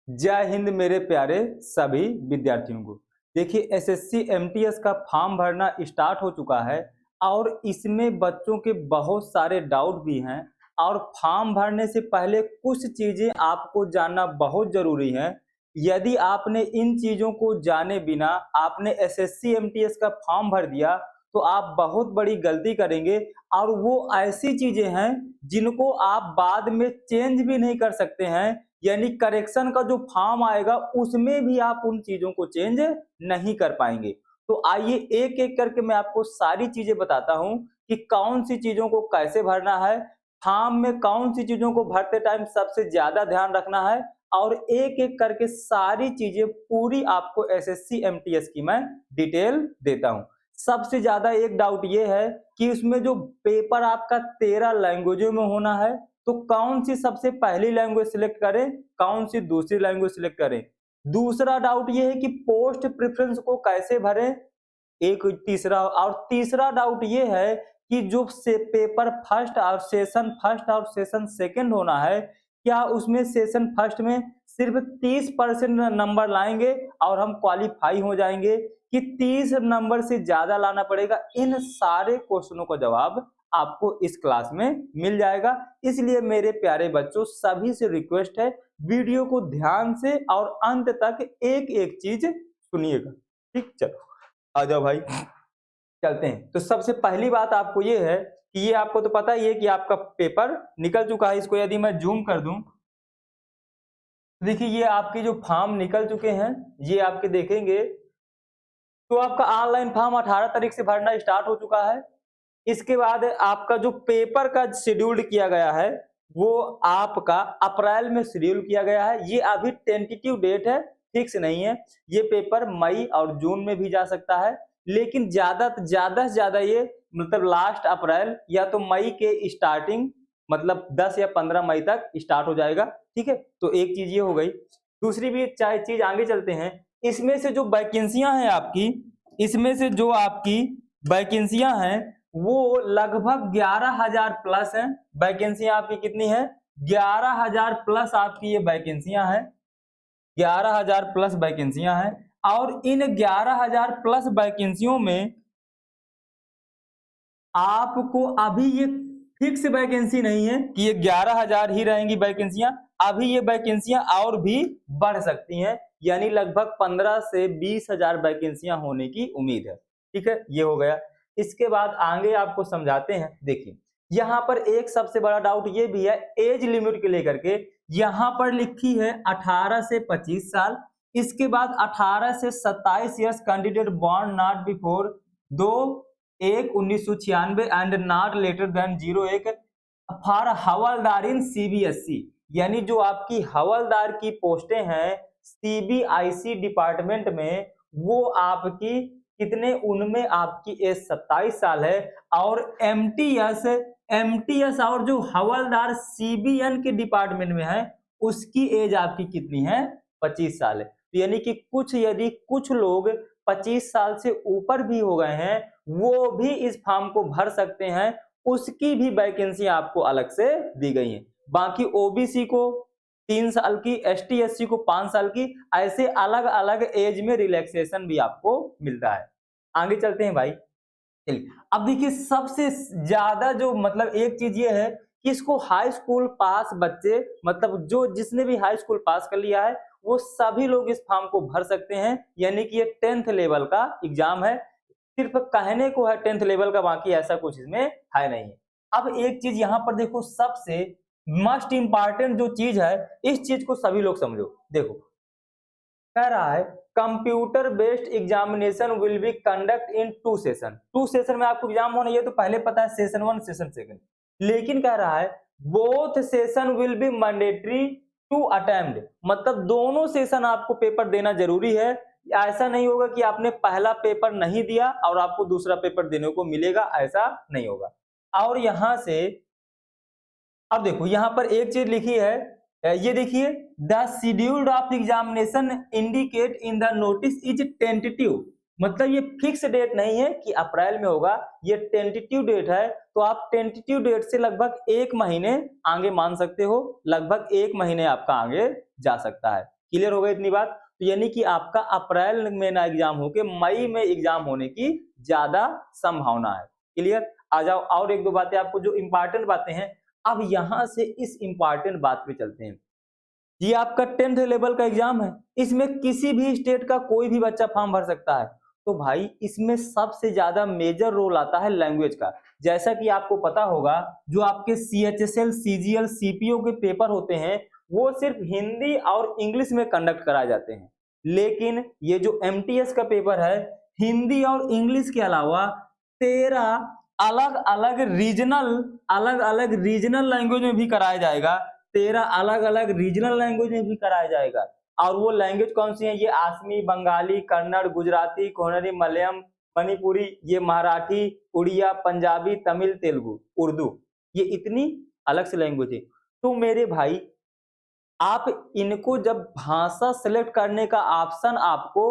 जय हिंद मेरे प्यारे सभी विद्यार्थियों को। देखिए एसएससी एमटीएस का फॉर्म भरना स्टार्ट हो चुका है और इसमें बच्चों के बहुत सारे डाउट भी हैं और फॉर्म भरने से पहले कुछ चीज़ें आपको जानना बहुत ज़रूरी है। यदि आपने इन चीज़ों को जाने बिना आपने एसएससी एमटीएस का फॉर्म भर दिया तो आप बहुत बड़ी गलती करेंगे और वो ऐसी चीज़ें हैं जिनको आप बाद में चेंज भी नहीं कर सकते हैं, यानी करेक्शन का जो फॉर्म आएगा उसमें भी आप उन चीजों को चेंज नहीं कर पाएंगे। तो आइए एक एक करके मैं आपको सारी चीजें बताता हूं कि कौन सी चीजों को कैसे भरना है, फॉर्म में कौन सी चीजों को भरते टाइम सबसे ज्यादा ध्यान रखना है और एक एक करके सारी चीजें पूरी आपको एसएससी एमटीएस की मैं डिटेल देता हूं। सबसे ज्यादा एक डाउट ये है कि उसमें जो पेपर आपका 13 लैंग्वेजों में होना है तो कौन सी सबसे पहली लैंग्वेज सिलेक्ट करें, कौन सी दूसरी लैंग्वेज सिलेक्ट करें। दूसरा डाउट ये है कि पोस्ट प्रेफरेंस को कैसे भरें, एक तीसरा। और तीसरा डाउट ये है कि जो से पेपर फर्स्ट और सेशन सेकंड होना है, क्या उसमें सेशन फर्स्ट में सिर्फ 30% नंबर लाएंगे और हम क्वालिफाई हो जाएंगे कि 30 नंबर से ज्यादा लाना पड़ेगा। इन सारे क्वेश्चनों का जवाब आपको इस क्लास में मिल जाएगा। इसलिए मेरे प्यारे बच्चों सभी से रिक्वेस्ट है वीडियो को ध्यान से और अंत तक एक एक चीज सुनिएगा। ठीक, चलो आ जाओ भाई चलते हैं। तो सबसे पहली बात आपको ये है कि ये आपको तो पता ही है कि आपका पेपर निकल चुका है। इसको यदि मैं जूम कर दूं, देखिए ये आपके जो फॉर्म निकल चुके हैं, ये आपके देखेंगे तो आपका ऑनलाइन फॉर्म 18 तारीख से भरना स्टार्ट हो चुका है। इसके बाद आपका जो पेपर का शेड्यूल किया गया है वो आपका अप्रैल में शेड्यूल किया गया है। ये अभी टेंटेटिव डेट है, फिक्स नहीं है। ये पेपर मई और जून में भी जा सकता है, लेकिन ज्यादा से ज्यादा ये मतलब लास्ट अप्रैल या तो मई के स्टार्टिंग मतलब 10 या 15 मई तक स्टार्ट हो जाएगा। ठीक है, तो एक चीज ये हो गई। दूसरी भी चाहे चीज आगे चलते हैं। इसमें से जो वैकेंसियां हैं आपकी, इसमें से जो आपकी वैकेंसियां हैं वो लगभग 11,000 प्लस हैं। वैकेंसियां आपकी कितनी है? 11,000 प्लस आपकी ये वैकेंसियां हैं। 11,000 प्लस वैकेंसियां हैं और इन 11,000 प्लस वैकेंसियों में आपको अभी ये फिक्स वैकेंसी नहीं है कि ये 11,000 ही रहेंगी वैकेंसियां। अभी ये वैकेंसियां और भी बढ़ सकती हैं, यानी लगभग 15 से 20,000 वैकेंसियां होने की उम्मीद है। ठीक है, ये हो गया। इसके बाद आगे आपको समझाते हैं। देखिए यहाँ पर एक सबसे बड़ा डाउट ये भी है एज लिमिट के लेकर के। यहाँ पर लिखी है 18 से 25 साल। इसके बाद 18 से 27 years candidate born not before 2/1/1996 and not later than 01 for हवलदार इन सीबीएसई, यानी जो आपकी हवलदार की पोस्टें हैं सीबीआईसी डिपार्टमेंट में वो आपकी कितने, उनमें आपकी एज 27 साल है। और एमटीएस और जो हवलदार सीबीएन के डिपार्टमेंट में है उसकी एज आपकी कितनी है? 25 साल है। तो यानी कि यदि कुछ लोग 25 साल से ऊपर भी हो गए हैं वो भी इस फॉर्म को भर सकते हैं, उसकी भी वैकेंसी आपको अलग से दी गई है। बाकी ओबीसी को 3 साल की, एसटी एससी को 5 साल की, ऐसे अलग अलग एज में रिलैक्सेशन भी आपको मिलता है। आगे चलते हैं भाई। चलिए अब देखिए सबसे ज्यादा जो मतलब एक चीज ये है कि इसको हाई स्कूल पास बच्चे, मतलब जो जिसने भी हाई स्कूल पास कर लिया है वो सभी लोग इस फॉर्म को भर सकते हैं, यानी कि ये 10th लेवल का एग्जाम है। सिर्फ कहने को है 10th लेवल का, बाकी ऐसा कुछ इसमें है नहीं। अब एक चीज यहाँ पर देखो, सबसे मस्ट इंपॉर्टेंट जो चीज है इस चीज को सभी लोग समझो। देखो कह रहा है computer based examination will be conduct in 2 session. 2 session में आपको एग्जाम होना, ये तो पहले पता है, सेशन 1 सेशन 2। लेकिन कह रहा है both session will be mandatory to attempt, मतलब दोनों सेशन आपको पेपर देना जरूरी है। ऐसा नहीं होगा कि आपने पहला पेपर नहीं दिया और आपको दूसरा पेपर देने को मिलेगा, ऐसा नहीं होगा। और यहां से अब देखो यहाँ पर एक चीज लिखी है, ये देखिए the scheduled of examination indicate in the notice is tentative, मतलब ये फिक्स डेट नहीं है कि अप्रैल में होगा, ये टेंटेटिव डेट है। तो आप टेंटेटिव डेट से लगभग 1 महीने आगे मान सकते हो, लगभग 1 महीने आपका आगे जा सकता है। क्लियर हो गई इतनी बात। तो यानी कि आपका अप्रैल में ना एग्जाम होके मई में एग्जाम होने की ज्यादा संभावना है। क्लियर। आ जाओ और एक दो बातें आपको जो इंपॉर्टेंट बातें हैं, अब यहां से इस इंपॉर्टेंट बात पे चलते हैं। ये आपका 10th लेवल का एग्जाम है, इसमें किसी भी स्टेट का कोई भी बच्चा फॉर्म भर सकता है। तो भाई इसमें सबसे ज्यादा मेजर रोल आता है लैंग्वेज का। जैसा कि आपको पता होगा जो आपके CHSL, CGL, CPO के पेपर होते हैं वो सिर्फ हिंदी और इंग्लिश में कंडक्ट कराए जाते हैं, लेकिन ये जो MTS का पेपर है हिंदी और इंग्लिश के अलावा 13 अलग अलग रीजनल लैंग्वेज में भी कराया जाएगा। 13 अलग अलग रीजनल लैंग्वेज में भी कराया जाएगा। और वो लैंग्वेज कौन सी है? ये आसमी, बंगाली, कन्नड़, गुजराती, कोहनरी, मलयालम, मणिपुरी, ये मराठी, उड़िया, पंजाबी, तमिल, तेलुगु, उर्दू, ये इतनी अलग से लैंग्वेज है। तो मेरे भाई आप इनको जब भाषा सेलेक्ट करने का ऑप्शन आपको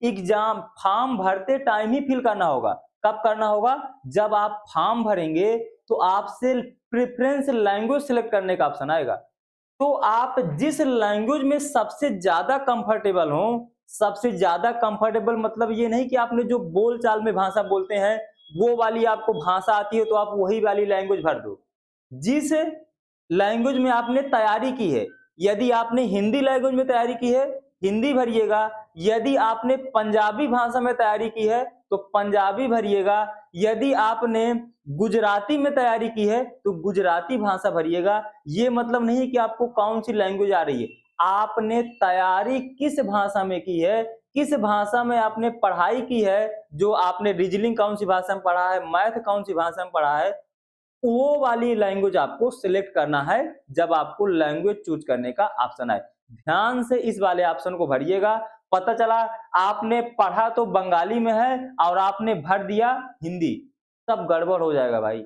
एग्जाम फॉर्म भरते टाइम ही फिल करना होगा। कब करना होगा? जब आप फॉर्म भरेंगे तो आपसे प्रेफरेंस लैंग्वेज सेलेक्ट करने का ऑप्शन आएगा। तो आप जिस लैंग्वेज में सबसे ज्यादा कंफर्टेबल हो, सबसे ज्यादा कंफर्टेबल मतलब ये नहीं कि आपने जो बोलचाल में भाषा बोलते हैं वो वाली आपको भाषा आती है तो आप वही वाली लैंग्वेज भर दो। जिस लैंग्वेज में आपने तैयारी की है, यदि आपने हिंदी लैंग्वेज में तैयारी की है हिंदी भरिएगा, यदि आपने पंजाबी भाषा में तैयारी की है तो पंजाबी भरिएगा, यदि आपने गुजराती में तैयारी की है तो गुजराती भाषा भरिएगा। ये मतलब नहीं कि आपको कौन सी लैंग्वेज आ रही है, आपने तैयारी किस भाषा में की है, किस भाषा में आपने पढ़ाई की है, जो आपने रीजनिंग कौन सी भाषा में पढ़ा है, मैथ कौन सी भाषा में पढ़ा है, वो वाली लैंग्वेज आपको सिलेक्ट करना है जब आपको लैंग्वेज चूज करने का ऑप्शन आए। ध्यान से इस वाले ऑप्शन को भरिएगा। पता चला आपने पढ़ा तो बंगाली में है और आपने भर दिया हिंदी, सब गड़बड़ हो जाएगा भाई।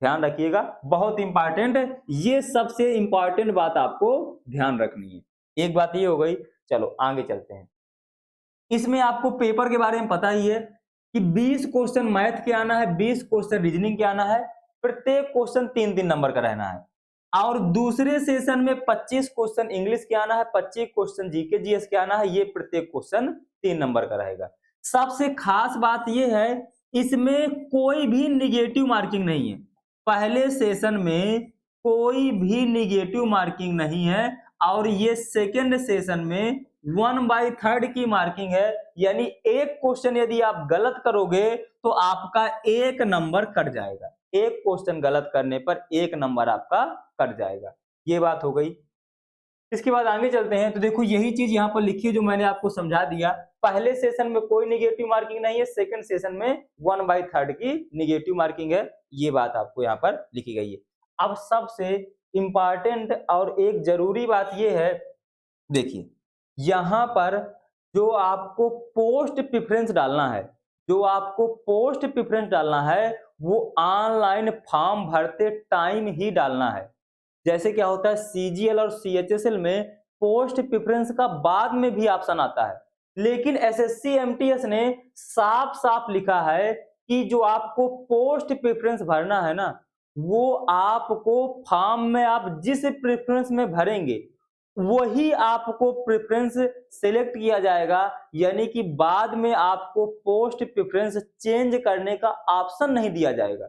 ध्यान रखिएगा, बहुत इंपॉर्टेंट है, ये सबसे इंपॉर्टेंट बात आपको ध्यान रखनी है। एक बात ये हो गई, चलो आगे चलते हैं। इसमें आपको पेपर के बारे में पता ही है कि 20 क्वेश्चन मैथ के आना है, 20 क्वेश्चन रीजनिंग के आना है, प्रत्येक क्वेश्चन 3-3 नंबर का रहना है। और दूसरे सेशन में 25 क्वेश्चन इंग्लिश के आना है, 25 क्वेश्चन जीके जीएस के आना है, ये प्रत्येक क्वेश्चन 3 नंबर का रहेगा। सबसे खास बात यह है इसमें कोई भी निगेटिव मार्किंग नहीं है। पहले सेशन में कोई भी निगेटिव मार्किंग नहीं है और ये सेकेंड सेशन में 1/3 की मार्किंग है, यानी एक क्वेश्चन यदि आप गलत करोगे तो आपका 1 नंबर कट जाएगा। एक क्वेश्चन गलत करने पर 1 नंबर आपका कट जाएगा। ये बात हो गई। इसके बाद आगे चलते हैं तो देखो यही चीज यहाँ पर लिखी है जो मैंने आपको समझा दिया। पहले सेशन में कोई निगेटिव मार्किंग नहीं है, सेकंड सेशन में 1/3 की निगेटिव मार्किंग है, ये बात आपको यहाँ पर लिखी गई है। अब सबसे इंपॉर्टेंट और एक जरूरी बात ये है, देखिए यहाँ पर जो आपको पोस्ट प्रेफरेंस डालना है, जो आपको पोस्ट प्रेफरेंस डालना है वो ऑनलाइन फॉर्म भरते टाइम ही डालना है। जैसे क्या होता है CGL और CHSL में पोस्ट प्रेफरेंस का बाद में भी ऑप्शन आता है, लेकिन SSC MTS ने साफ साफ लिखा है कि जो आपको पोस्ट प्रेफरेंस भरना है ना, वो आपको फॉर्म में आप जिस प्रेफरेंस में भरेंगे वही आपको प्रेफरेंस सिलेक्ट किया जाएगा, यानी कि बाद में आपको पोस्ट प्रेफरेंस चेंज करने का ऑप्शन नहीं दिया जाएगा।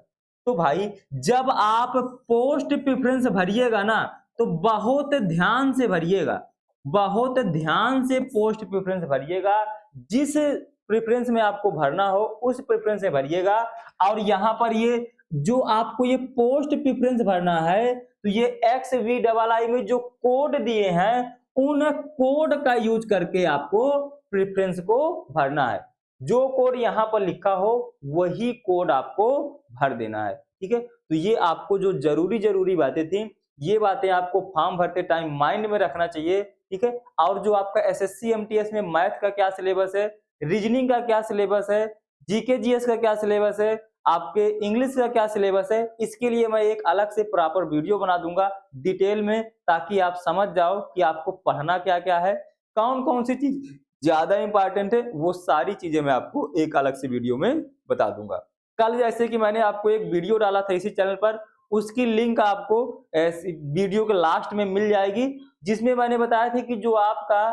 तो भाई जब आप पोस्ट प्रेफरेंस भरिएगा ना तो बहुत ध्यान से भरिएगा, बहुत ध्यान से पोस्ट प्रेफरेंस भरिएगा। जिस प्रेफरेंस में आपको भरना हो उस प्रेफरेंस में भरिएगा। और यहाँ पर ये जो आपको ये पोस्ट प्रेफरेंस भरना है तो ये XVII में जो कोड दिए हैं उन कोड का यूज करके आपको प्रेफरेंस को भरना है। जो कोड यहाँ पर लिखा हो वही कोड आपको भर देना है, ठीक है। तो ये आपको जो जरूरी बातें थी ये बातें आपको फॉर्म भरते टाइम माइंड में रखना चाहिए, ठीक है। और जो आपका SSC MTS में मैथ का क्या सिलेबस है, रीजनिंग का क्या सिलेबस है, जीके जीएस का क्या सिलेबस है, आपके इंग्लिश का क्या सिलेबस है, इसके लिए मैं एक अलग से प्रॉपर वीडियो बना दूंगा डिटेल में, ताकि आप समझ जाओ कि आपको पढ़ना क्या क्या है, कौन कौन सी चीज ज्यादा इंपॉर्टेंट है, वो सारी चीजें मैं आपको एक अलग से वीडियो में बता दूंगा। कल जैसे कि मैंने आपको एक वीडियो डाला था इसी चैनल पर, उसकी लिंक आपको वीडियो के लास्ट में मिल जाएगी, जिसमें मैंने बताया था कि जो आपका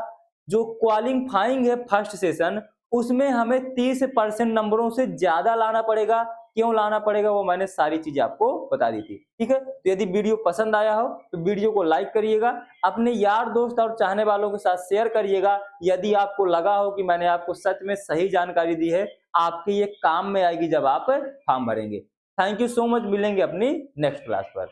जो क्वालिफाइंग है फर्स्ट सेशन, उसमें हमें 30% नंबरों से ज्यादा लाना पड़ेगा। क्यों लाना पड़ेगा वो मैंने सारी चीजें आपको बता दी थी। ठीक है, तो यदि वीडियो पसंद आया हो तो वीडियो को लाइक करिएगा, अपने यार दोस्त और चाहने वालों के साथ शेयर करिएगा। यदि आपको लगा हो कि मैंने आपको सच में सही जानकारी दी है, आपके ये काम में आएगी जब आप फॉर्म भरेंगे। थैंक यू सो मच, मिलेंगे अपनी नेक्स्ट क्लास पर।